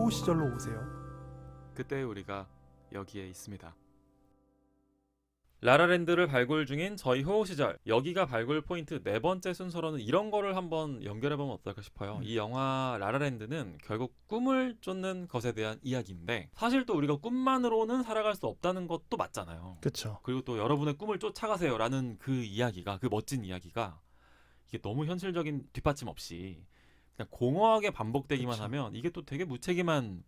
호우 시절로 오세요. 그때 우리가 여기에 있습니다. 라라랜드를 발굴 중인 저희 호우 시절, 여기가 발굴 포인트 네 번째 순서로는 이런 거를 한번 연결해보면 어떨까 싶어요. 이 영화 라라랜드는 결국 꿈을 쫓는 것에 대한 이야기인데, 사실 또 우리가 꿈만으로는 살아갈 수 없다는 것도 맞잖아요. 그렇죠. 그리고 또 여러분의 꿈을 쫓아가세요 라는 그 이야기가, 그 멋진 이야기가 이게 너무 현실적인 뒷받침 없이 그냥 공허하게 반복되기만 그쵸. 하면 이게 또 되게 무책임한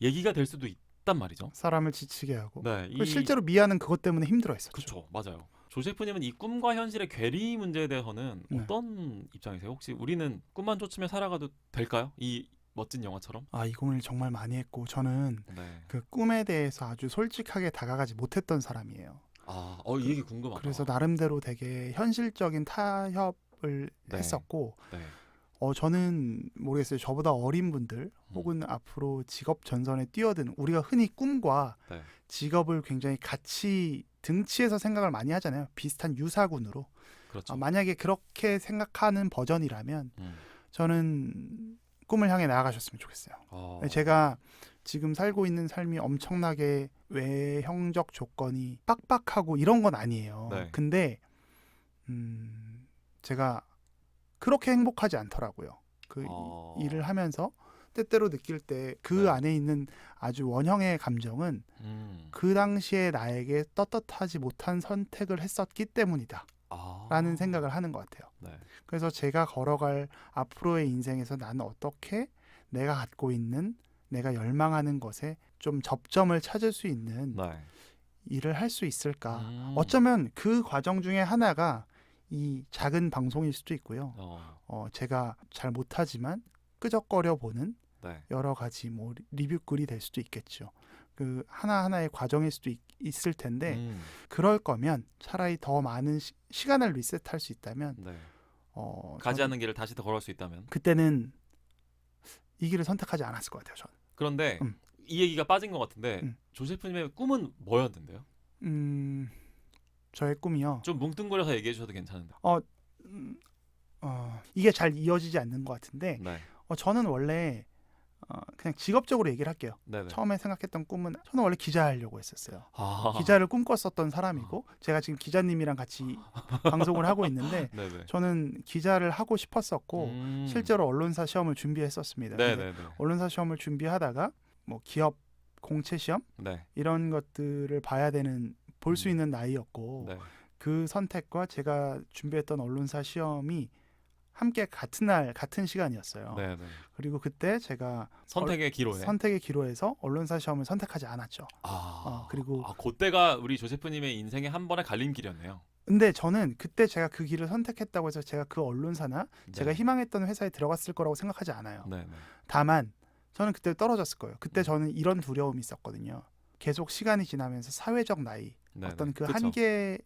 얘기가 될 수도 있단 말이죠. 사람을 지치게 하고. 네, 그리고 실제로 미아는 그것 때문에 힘들어했었죠. 그렇죠, 맞아요. 조세프님은 이 꿈과 현실의 괴리 문제에 대해서는 네. 어떤 입장이세요? 혹시 우리는 꿈만 쫓으며 살아가도 될까요? 이 멋진 영화처럼? 이 고민을 정말 많이 했고 저는 네. 그 꿈에 대해서 아주 솔직하게 다가가지 못했던 사람이에요. 이 얘기 궁금하다. 그래서 나름대로 되게 현실적인 타협을 네. 했었고 네. 저는 모르겠어요. 저보다 어린 분들 혹은 앞으로 직업 전선에 뛰어든 우리가 흔히 꿈과 네. 직업을 굉장히 같이 등치해서 생각을 많이 하잖아요. 비슷한 유사군으로. 그렇죠. 만약에 그렇게 생각하는 버전이라면 저는 꿈을 향해 나아가셨으면 좋겠어요. 제가 지금 살고 있는 삶이 엄청나게 외형적 조건이 빡빡하고 이런 건 아니에요. 네. 근데 제가 그렇게 행복하지 않더라고요. 그 일을 하면서 때때로 느낄 때 그 네. 안에 있는 아주 원형의 감정은 그 당시에 나에게 떳떳하지 못한 선택을 했었기 때문이다 라는 생각을 하는 것 같아요. 네. 그래서 제가 걸어갈 앞으로의 인생에서 나는 어떻게 내가 갖고 있는, 내가 열망하는 것에 좀 접점을 찾을 수 있는 네. 일을 할 수 있을까. 어쩌면 그 과정 중에 하나가 이 작은 방송일 수도 있고요. 제가 잘 못하지만 끄적거려 보는 네. 여러 가지 뭐 리뷰글이 될 수도 있겠죠. 그 하나하나의 과정일 수도 있을 텐데 그럴 거면 차라리 더 많은 시간을 리셋할 수 있다면 네. 저는 가지 않은 길을 다시 더 걸을 수 있다면. 그때는 이 길을 선택하지 않았을 것 같아요. 저는. 그런데 이 얘기가 빠진 것 같은데 음. 조세프님의 꿈은 뭐였는데요? 저의 꿈이요. 좀 뭉뚱그려서 얘기해 주셔도 괜찮은데. 이게 잘 이어지지 않는 것 같은데 네. 저는 원래 그냥 직업적으로 얘기를 할게요. 네네. 처음에 생각했던 꿈은 저는 원래 기자 하려고 했었어요. 아. 기자를 꿈꿨었던 사람이고 제가 지금 기자님이랑 같이 방송을 하고 있는데 네네. 저는 기자를 하고 싶었었고 실제로 언론사 시험을 준비했었습니다. 근데 네네네. 언론사 시험을 준비하다가 뭐 기업 공채 시험 네. 이런 것들을 봐야 되는 볼 수 있는 나이였고 네. 그 선택과 제가 준비했던 언론사 시험이 함께 같은 날 같은 시간이었어요. 네네. 그리고 그때 제가 선택의 기로에. 선택의 기로에서 언론사 시험을 선택하지 않았죠. 그리고 그때가 우리 조세프님의 인생의 한 번의 갈림길이었네요. 근데 저는 그때 제가 그 길을 선택했다고 해서 제가 그 언론사나 제가 희망했던 회사에 들어갔을 거라고 생각하지 않아요. 네네. 다만 저는 그때 떨어졌을 거예요. 그때 저는 이런 두려움이 있었거든요. 계속 시간이 지나면서 사회적 나이 네네. 어떤 그 그쵸. 한계에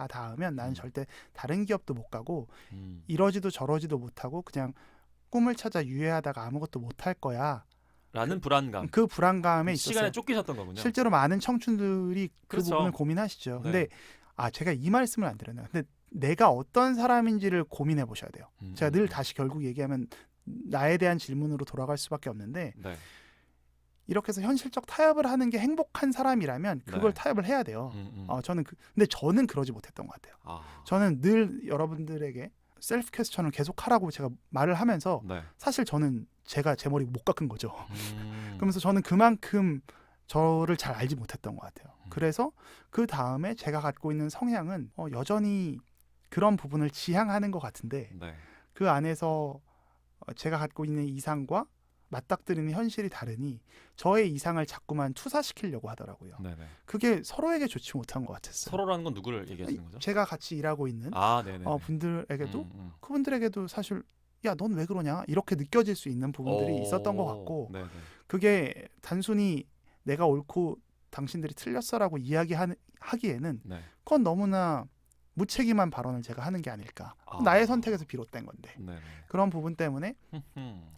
닿으면 나는 절대 다른 기업도 못 가고 이러지도 저러지도 못하고 그냥 꿈을 찾아 유예하다가 아무것도 못할 거야. 라는 불안감. 그 불안감에 시간에 있었어요. 쫓기셨던 거군요. 실제로 많은 청춘들이 그 그렇죠. 부분을 고민하시죠. 네. 근데 제가 이 말씀을 안 드렸네요. 근데 내가 어떤 사람인지를 고민해 보셔야 돼요. 제가 늘 다시 결국 얘기하면 나에 대한 질문으로 돌아갈 수밖에 없는데 네. 이렇게 해서 현실적 타협을 하는 게 행복한 사람이라면 그걸 네. 타협을 해야 돼요. 근데 저는 그러지 못했던 것 같아요. 저는 늘 여러분들에게 셀프 퀘스천을 계속 하라고 제가 말을 하면서 네. 사실 저는 제가 제 머리 못 깎은 거죠. 그러면서 저는 그만큼 저를 잘 알지 못했던 것 같아요. 그래서 그 다음에 제가 갖고 있는 성향은 여전히 그런 부분을 지향하는 것 같은데 네. 그 안에서 제가 갖고 있는 이상과 맞닥뜨리는 현실이 다르니 저의 이상을 자꾸만 투사시키려고 하더라고요. 네네. 그게 서로에게 좋지 못한 것 같았어요. 서로라는 건 누구를 얘기하시는 거죠? 제가 같이 일하고 있는 네네. 분들에게도 그분들에게도 사실 야, 넌 왜 그러냐 이렇게 느껴질 수 있는 부분들이 있었던 것 같고 네네. 그게 단순히 내가 옳고 당신들이 틀렸어라고 이야기하기에는 네. 그건 너무나 무책임한 발언을 제가 하는 게 아닐까. 나의 선택에서 비롯된 건데 네네. 그런 부분 때문에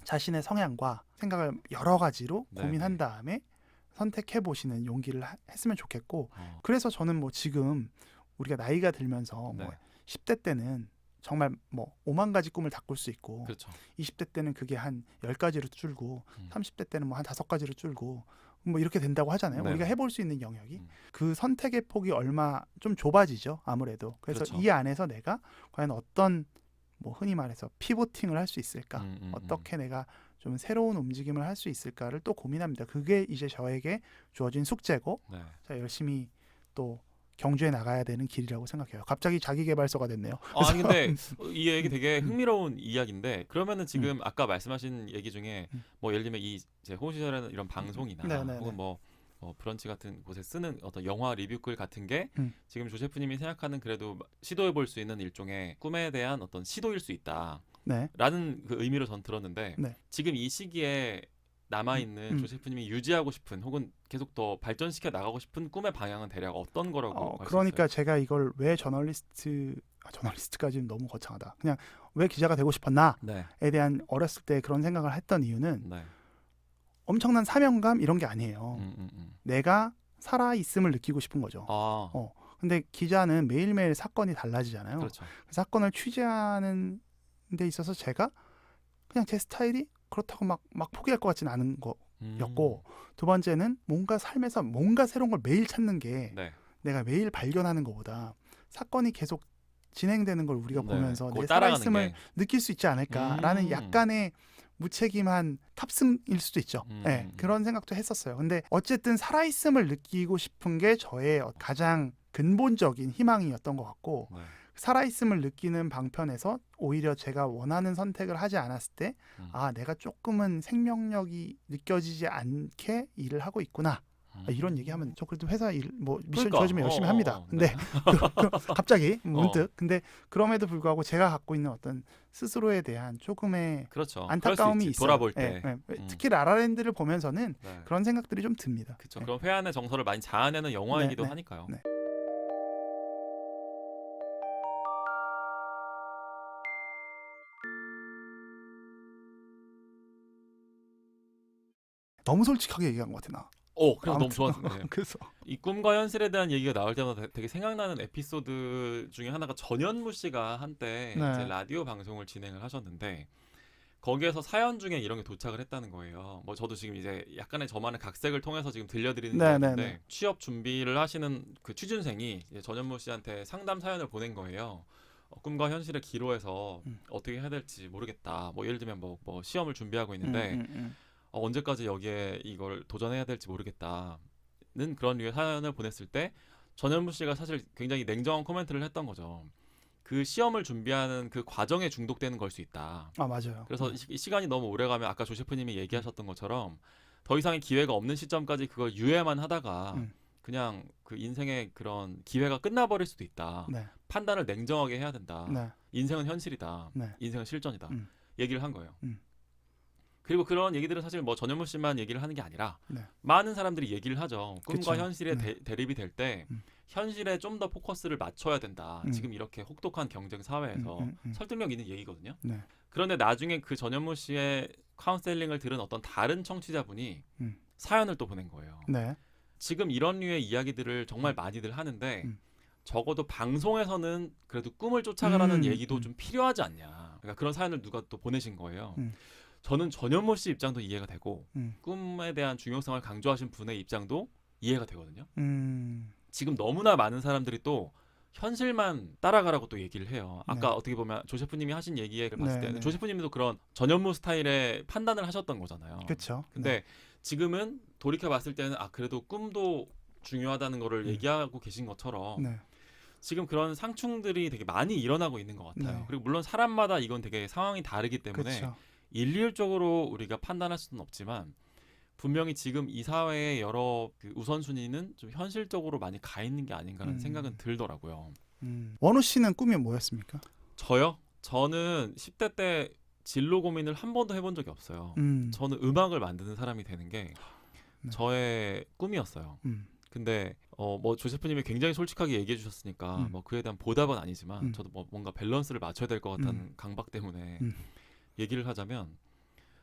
자신의 성향과 생각을 여러 가지로 네네. 고민한 다음에 선택해 보시는 용기를 했으면 좋겠고 그래서 저는 뭐 지금 우리가 나이가 들면서 네. 뭐 10대 때는 정말 뭐 5만 가지 꿈을 다 꿀 수 있고 그렇죠. 20대 때는 그게 한 10가지로 줄고 30대 때는 뭐 한 5가지로 줄고 뭐 이렇게 된다고 하잖아요. 네네. 우리가 해볼 수 있는 영역이 음. 그 선택의 폭이 얼마 좀 좁아지죠. 아무래도. 그래서 그렇죠. 이 안에서 내가 과연 어떤 뭐 흔히 말해서 피보팅을 할 수 있을까? 어떻게 내가 좀 새로운 움직임을 할 수 있을까를 또 고민합니다. 그게 이제 저에게 주어진 숙제고 네. 자, 열심히 또 경주에 나가야 되는 길이라고 생각해요. 갑자기 자기계발서가 됐네요. 아니 근데 이 얘기 되게 흥미로운 이야기인데 그러면은 지금 음. 아까 말씀하신 얘기 중에 음. 뭐 예를 들면 이 제 호시절에는 이런 방송이나 네네네. 혹은 뭐 브런치 같은 곳에 쓰는 어떤 영화 리뷰글 같은 게 지금 조세프님이 생각하는 그래도 시도해 볼 수 있는 일종의 꿈에 대한 어떤 시도일 수 있다라는 네. 그 의미로 전 들었는데 네. 지금 이 시기에 남아있는 조세프님이 유지하고 싶은 혹은 계속 더 발전시켜 나가고 싶은 꿈의 방향은 대략 어떤 거라고 할수 그러니까 있어요? 제가 이걸 왜 저널리스트까지는 너무 거창하다. 그냥 왜 기자가 되고 싶었나에 네. 대한 어렸을 때 그런 생각을 했던 이유는 네. 엄청난 사명감 이런 게 아니에요. 내가 살아 있음을 느끼고 싶은 거죠. 아, 근데 기자는 매일매일 사건이 달라지잖아요. 그렇죠. 그 사건을 취재하는 데 있어서 제가 그냥 제 스타일이 그렇다고 막 포기할 것 같지는 않은 거였고 두 번째는 뭔가 삶에서 뭔가 새로운 걸 매일 찾는 게 네. 내가 매일 발견하는 것보다 사건이 계속 진행되는 걸 우리가 네. 보면서 그걸 내 따라가는 살아있음을 게. 느낄 수 있지 않을까라는 약간의 무책임한 탑승일 수도 있죠. 네, 그런 생각도 했었어요. 근데 어쨌든 살아있음을 느끼고 싶은 게 저의 가장 근본적인 희망이었던 것 같고 네. 살아있음을 느끼는 방편에서 오히려 제가 원하는 선택을 하지 않았을 때 내가 조금은 생명력이 느껴지지 않게 일을 하고 있구나. 이런 얘기하면 저 그래도 회사 일 뭐 미션 그러니까. 주어지면 열심히 합니다. 근데 네. 갑자기 문득 근데 그럼에도 불구하고 제가 갖고 있는 어떤 스스로에 대한 조금의 그렇죠. 안타까움이 그럴 수 있지. 있어요. 돌아볼 때. 특히 라라랜드를 보면서는 네. 그런 생각들이 좀 듭니다. 그렇죠. 그런 회한의 정서를 많이 자아내는 영화이기도 네. 하니까요. 네. 너무 솔직하게 얘기한 것 같아 나. 그래서 너무 좋았는데. 그래서 이 꿈과 현실에 대한 얘기가 나올 때마다 되게 생각나는 에피소드 중에 하나가 전현무 씨가 한때 네. 이제 라디오 방송을 진행을 하셨는데 거기에서 사연 중에 이런 게 도착을 했다는 거예요. 뭐 저도 지금 이제 약간의 저만의 각색을 통해서 지금 들려드리는 네, 이야기인데 네, 네. 취업 준비를 하시는 그 취준생이 이제 전현무 씨한테 상담 사연을 보낸 거예요. 꿈과 현실의 기로에서 어떻게 해야 될지 모르겠다. 뭐 예를 들면 뭐 시험을 준비하고 있는데 언제까지 여기에 이걸 도전해야 될지 모르겠다는 그런 류의 사연을 보냈을 때 전현무 씨가 사실 굉장히 냉정한 코멘트를 했던 거죠. 그 시험을 준비하는 그 과정에 중독되는 걸 수 있다. 맞아요. 그래서 시간이 너무 오래가면 아까 조 셰프님이 얘기하셨던 것처럼 더 이상의 기회가 없는 시점까지 그걸 유예만 하다가 그냥 그 인생의 그런 기회가 끝나버릴 수도 있다. 네. 판단을 냉정하게 해야 된다. 네. 인생은 현실이다. 네. 인생은 실전이다. 음. 얘기를 한 거예요. 그리고 그런 얘기들은 사실 뭐 전현무 씨만 얘기를 하는 게 아니라 네. 많은 사람들이 얘기를 하죠. 꿈과 그쵸. 현실의 네. 대립이 될 때 현실에 좀 더 포커스를 맞춰야 된다. 지금 이렇게 혹독한 경쟁 사회에서 설득력 있는 얘기거든요. 네. 그런데 나중에 그 전현무 씨의 카운셀링을 들은 어떤 다른 청취자분이 사연을 또 보낸 거예요. 네. 지금 이런 류의 이야기들을 정말 많이들 하는데 적어도 방송에서는 그래도 꿈을 쫓아가라는 얘기도 좀 필요하지 않냐. 그러니까 그런 사연을 누가 또 보내신 거예요. 저는 전현무 씨 입장도 이해가 되고 꿈에 대한 중요성을 강조하신 분의 입장도 이해가 되거든요. 지금 너무나 많은 사람들이 또 현실만 따라가라고 또 얘기를 해요. 아까 네. 어떻게 보면 조 셰프님이 하신 얘기를 봤을 네, 때는 네. 조 셰프님도 그런 전현무 스타일의 판단을 하셨던 거잖아요. 그렇죠. 근데 지금은 돌이켜 봤을 때는 그래도 꿈도 중요하다는 거를 얘기하고 계신 것처럼 네. 지금 그런 상충들이 되게 많이 일어나고 있는 것 같아요. 네. 그리고 물론 사람마다 이건 되게 상황이 다르기 때문에 그렇죠. 일률적으로 우리가 판단할 수는 없지만 분명히 지금 이 사회의 여러 그 우선순위는 좀 현실적으로 많이 가 있는 게 아닌가라는 생각은 들더라고요. 원우 씨는 꿈이 뭐였습니까? 저요? 저는 10대 때 진로 고민을 한 번도 해본 적이 없어요. 저는 음악을 만드는 사람이 되는 게 네. 저의 꿈이었어요. 근데 뭐 조세프님이 굉장히 솔직하게 얘기해 주셨으니까 뭐 그에 대한 보답은 아니지만 저도 뭐 뭔가 밸런스를 맞춰야 될 것 같다는 강박 때문에 얘기를 하자면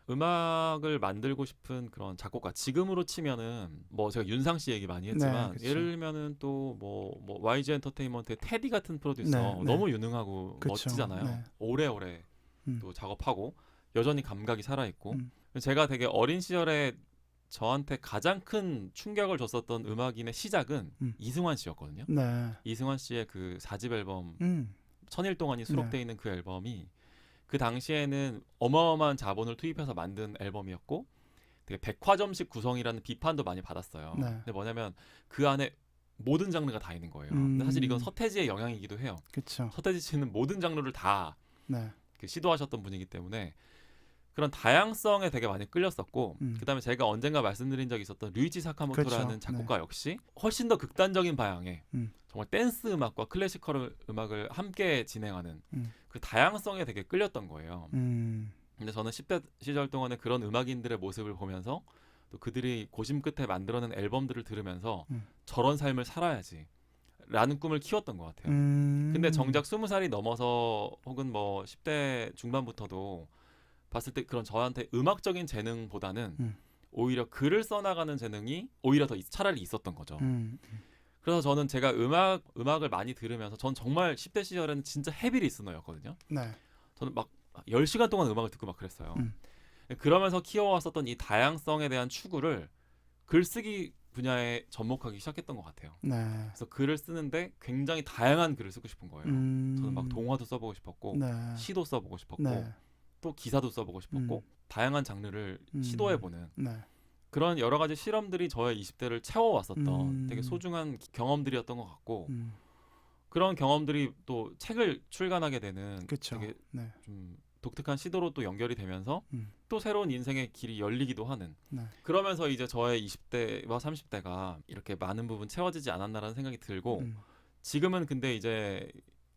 음악을 만들고 싶은 그런 작곡가 지금으로 치면은 뭐 제가 윤상 씨 얘기 많이 했지만 그쵸. 예를 들면은 또 뭐 YG 엔터테인먼트의 테디 같은 프로듀서 네. 너무 유능하고 그쵸. 멋지잖아요. 네. 오래오래 음. 또 작업하고 여전히 감각이 살아있고 음. 제가 되게 어린 시절에 저한테 가장 큰 충격을 줬었던 음악인의 시작은 이승환 씨였거든요. 네. 이승환 씨의 그 4집 앨범 음. 천일 동안이 수록되어 있는 그 앨범이 그 당시에는 어마어마한 자본을 투입해서 만든 앨범이었고 되게 백화점식 구성이라는 비판도 많이 받았어요. 네. 근데 뭐냐면 그 안에 모든 장르가 다 있는 거예요. 근데 사실 이건 서태지의 영향이기도 해요. 그렇죠. 서태지 씨는 모든 장르를 다 네. 시도하셨던 분이기 때문에 그런 다양성에 되게 많이 끌렸었고 그다음에 제가 언젠가 말씀드린 적이 있었던 류이치 사카모토라는 그렇죠. 작곡가 역시 훨씬 더 극단적인 방향의 정말 댄스 음악과 클래시컬 음악을 함께 진행하는 그 다양성에 되게 끌렸던 거예요. 근데 저는 10대 시절 동안에 그런 음악인들의 모습을 보면서 또 그들이 고심 끝에 만들어낸 앨범들을 들으면서 저런 삶을 살아야지 라는 꿈을 키웠던 것 같아요. 근데 정작 20살이 넘어서 혹은 뭐 10대 중반부터도 봤을 때 그런 저한테 음악적인 재능보다는 오히려 글을 써나가는 재능이 오히려 더 차라리 있었던 거죠. 그래서 저는 제가 음악을 많이 들으면서 전 정말 10대 시절에는 진짜 헤비 리스너였거든요. 네. 저는 막 10시간 동안 음악을 듣고 막 그랬어요. 그러면서 키워왔었던 이 다양성에 대한 추구를 글쓰기 분야에 접목하기 시작했던 것 같아요. 네. 그래서 글을 쓰는데 굉장히 다양한 글을 쓰고 싶은 거예요. 저는 막 동화도 써보고 싶었고 네. 시도 써보고 싶었고 네. 또 기사도 써보고 싶었고 다양한 장르를 시도해보는 네. 그런 여러 가지 실험들이 저의 20대를 채워왔었던 되게 소중한 경험들이었던 것 같고 그런 경험들이 또 책을 출간하게 되는 그쵸. 되게 네. 좀 독특한 시도로 또 연결이 되면서 음. 또 새로운 인생의 길이 열리기도 하는 네. 그러면서 이제 저의 20대와 30대가 이렇게 많은 부분 채워지지 않았나라는 생각이 들고 지금은 근데 이제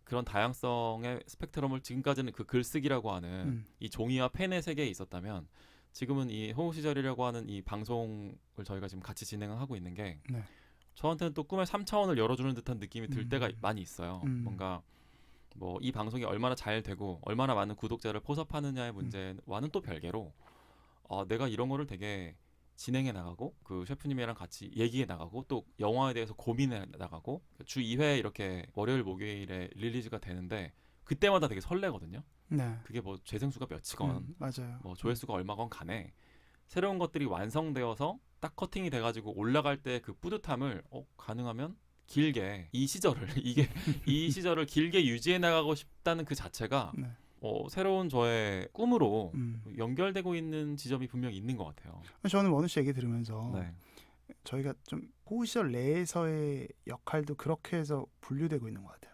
그런 다양성의 스펙트럼을 지금까지는 그 글쓰기라고 하는 이 종이와 펜의 세계에 있었다면 지금은 이 호우 시절이라고 하는 이 방송을 저희가 지금 같이 진행하고 있는 게 네. 저한테는 또 꿈의 3차원을 열어주는 듯한 느낌이 들 때가 많이 있어요. 뭔가 뭐 이 방송이 얼마나 잘 되고 얼마나 많은 구독자를 포섭하느냐의 문제와는 또 별개로 내가 이런 거를 되게 진행해 나가고 그 셰프님이랑 같이 얘기해 나가고 또 영화에 대해서 고민해 나가고 주 2회 이렇게 월요일 목요일에 릴리즈가 되는데 그때마다 되게 설레거든요. 네. 그게 뭐 재생수가 몇이건 맞아요. 뭐 조회수가 얼마건 간에 새로운 것들이 완성되어서 딱 커팅이 돼가지고 올라갈 때 그 뿌듯함을 가능하면 길게 이 시절을 이 시절을 길게 유지해 나가고 싶다는 그 자체가 네. 새로운 저의 꿈으로 연결되고 있는 지점이 분명히 있는 것 같아요. 저는 원우 씨 얘기 들으면서 네. 저희가 좀 호우 시절 내에서의 역할도 그렇게 해서 분류되고 있는 것 같아요.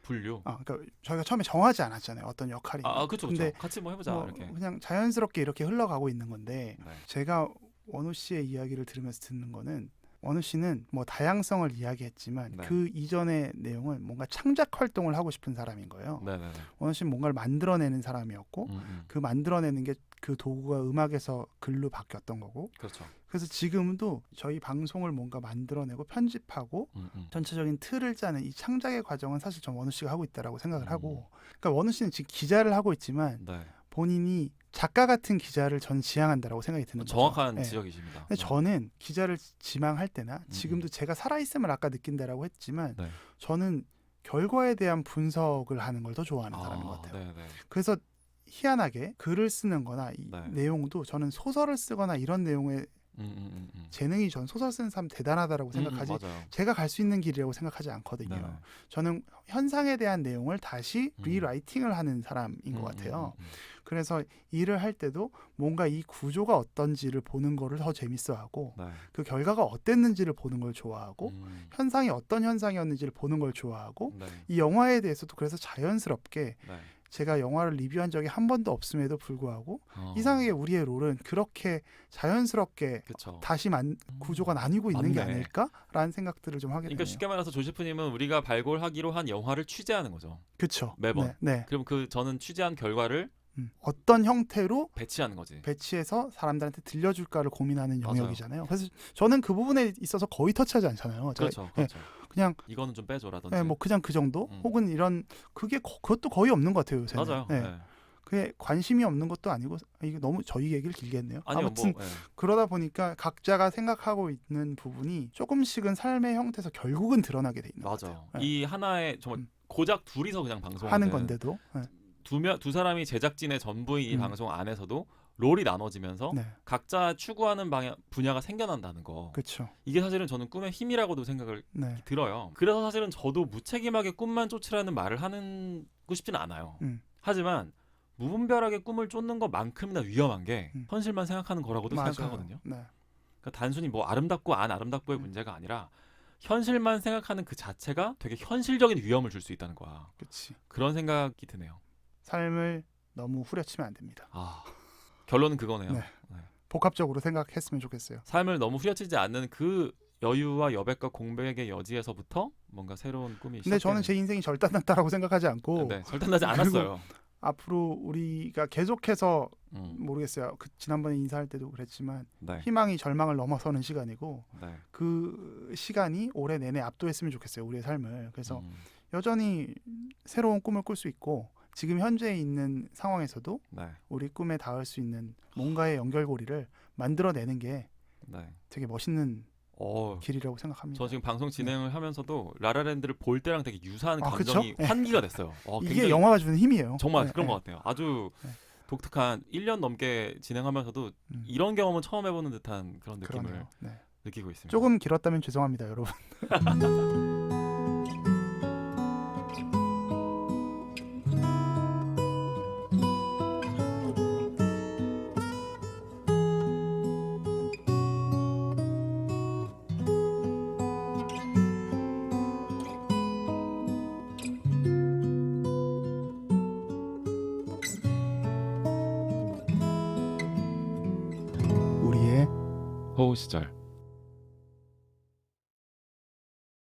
분류. 그러니까 저희가 처음에 정하지 않았잖아요. 어떤 역할이. 그렇죠. 근데 같이 뭐 해보자. 이렇게. 그냥 자연스럽게 이렇게 흘러가고 있는 건데 네. 제가 원우 씨의 이야기를 들으면서 듣는 거는 원우 씨는 뭐 다양성을 이야기했지만 네. 그 이전의 내용은 뭔가 창작 활동을 하고 싶은 사람인 거예요. 네네네. 원우 씨는 뭔가를 만들어내는 사람이었고 그 만들어내는 게 그 도구가 음악에서 글로 바뀌었던 거고. 그렇죠. 그래서 지금도 저희 방송을 뭔가 만들어내고 편집하고 전체적인 틀을 짜는 이 창작의 과정은 사실 전 원우 씨가 하고 있다라고 생각을 하고, 그러니까 원우 씨는 지금 기자를 하고 있지만 네. 본인이 작가 같은 기자를 전 지향한다라고 생각이 드는 거죠. 정확한 지적이십니다. 근데 저는 기자를 지망할 때나 지금도 제가 살아있음을 아까 느낀다라고 했지만 네. 저는 결과에 대한 분석을 하는 걸 더 좋아하는 사람인 것 같아요. 네네. 그래서 희한하게 글을 쓰는 거나 이 네. 내용도 저는 소설을 쓰거나 이런 내용의 재능이 전 소설 쓰는 사람 대단하다라고 생각하지 맞아요. 제가 갈 수 있는 길이라고 생각하지 않거든요. 네. 저는 현상에 대한 내용을 다시 리라이팅을 하는 사람인 것 같아요. 그래서 일을 할 때도 뭔가 이 구조가 어떤지를 보는 거를 더 재밌어하고 네. 그 결과가 어땠는지를 보는 걸 좋아하고 현상이 어떤 현상이었는지를 보는 걸 좋아하고 네. 이 영화에 대해서도 그래서 자연스럽게 네. 제가 영화를 리뷰한 적이 한 번도 없음에도 불구하고 이상하게 우리의 롤은 그렇게 자연스럽게 그쵸. 다시 구조가 나뉘고 있는 게 맞네. 아닐까라는 생각들을 좀 하게 그러니까 되네요. 쉽게 말해서 조 셰프님은 우리가 발굴하기로 한 영화를 취재하는 거죠. 그렇죠. 매번. 네. 그럼 저는 취재한 결과를 어떤 형태로 배치하는 거지. 배치해서 사람들한테 들려줄까를 고민하는 맞아요. 영역이잖아요. 그래서 저는 그 부분에 있어서 거의 터치하지 않잖아요. 그렇죠. 네, 그렇죠. 그냥 이거는 좀 빼줘라든지. 네, 뭐 그냥 그 정도 혹은 이런 그것도 거의 없는 것 같아요. 요새는. 맞아요. 네. 네. 그게 관심이 없는 것도 아니고 이거 너무 저희 얘기를 길게 했네요. 아니요, 아무튼 뭐, 예. 그러다 보니까 각자가 생각하고 있는 부분이 조금씩은 삶의 형태에서 결국은 드러나게 돼 있는 것 맞아. 같아요. 네. 이 하나의 정말 고작 둘이서 그냥 방송하는 하는 건데도 네. 두 사람이 제작진의 전부인 이 음. 방송 안에서도 롤이 나눠지면서 네. 각자 추구하는 분야가 생겨난다는 거. 그렇죠. 이게 사실은 저는 꿈의 힘이라고도 생각을 네. 들어요. 그래서 사실은 저도 무책임하게 꿈만 쫓으라는 말을 하고 싶진 않아요. 하지만 무분별하게 꿈을 쫓는 것만큼이나 위험한 게 현실만 생각하는 거라고도 맞아요. 생각하거든요. 네. 그러니까 단순히 뭐 아름답고 안 아름답고의 문제가 아니라 현실만 생각하는 그 자체가 되게 현실적인 위험을 줄 수 있다는 거야. 그렇지. 그런 생각이 드네요. 삶을 너무 후려치면 안 됩니다. 결론은 그거네요. 네. 복합적으로 생각했으면 좋겠어요. 삶을 너무 후려치지 않는 그 여유와 여백과 공백의 여지에서부터 뭔가 새로운 꿈이 근데 저는 시작되는. 제 인생이 절단났다라고 생각하지 않고 네, 절단나지 않았어요. 앞으로 우리가 계속해서 음, 모르겠어요. 지난번에 인사할 때도 그랬지만 네, 희망이 절망을 넘어서는 시간이고 네. 그 시간이 올해 내내 압도했으면 좋겠어요. 우리의 삶을. 그래서 음, 여전히 새로운 꿈을 꿀 수 있고 지금 현재 있는 상황에서도 네, 우리 꿈에 닿을 수 있는 뭔가의 연결고리를 만들어내는 게 네. 되게 멋있는 어, 길이라고 생각합니다. 저 지금 방송 진행을 하면서도 라라랜드를 볼 때랑 되게 유사한 아, 감정이 그쵸? 네. 환기가 됐어요. 이게 굉장히 영화가 주는 힘이에요. 정말 네, 그런 네. 것 같아요. 아주 네. 독특한 1년 넘게 진행하면서도 이런 경험은 처음 해보는 듯한 그런 느낌을 그러네요. 네. 느끼고 있습니다. 조금 길었다면 죄송합니다, 여러분. 우리의 호우 시절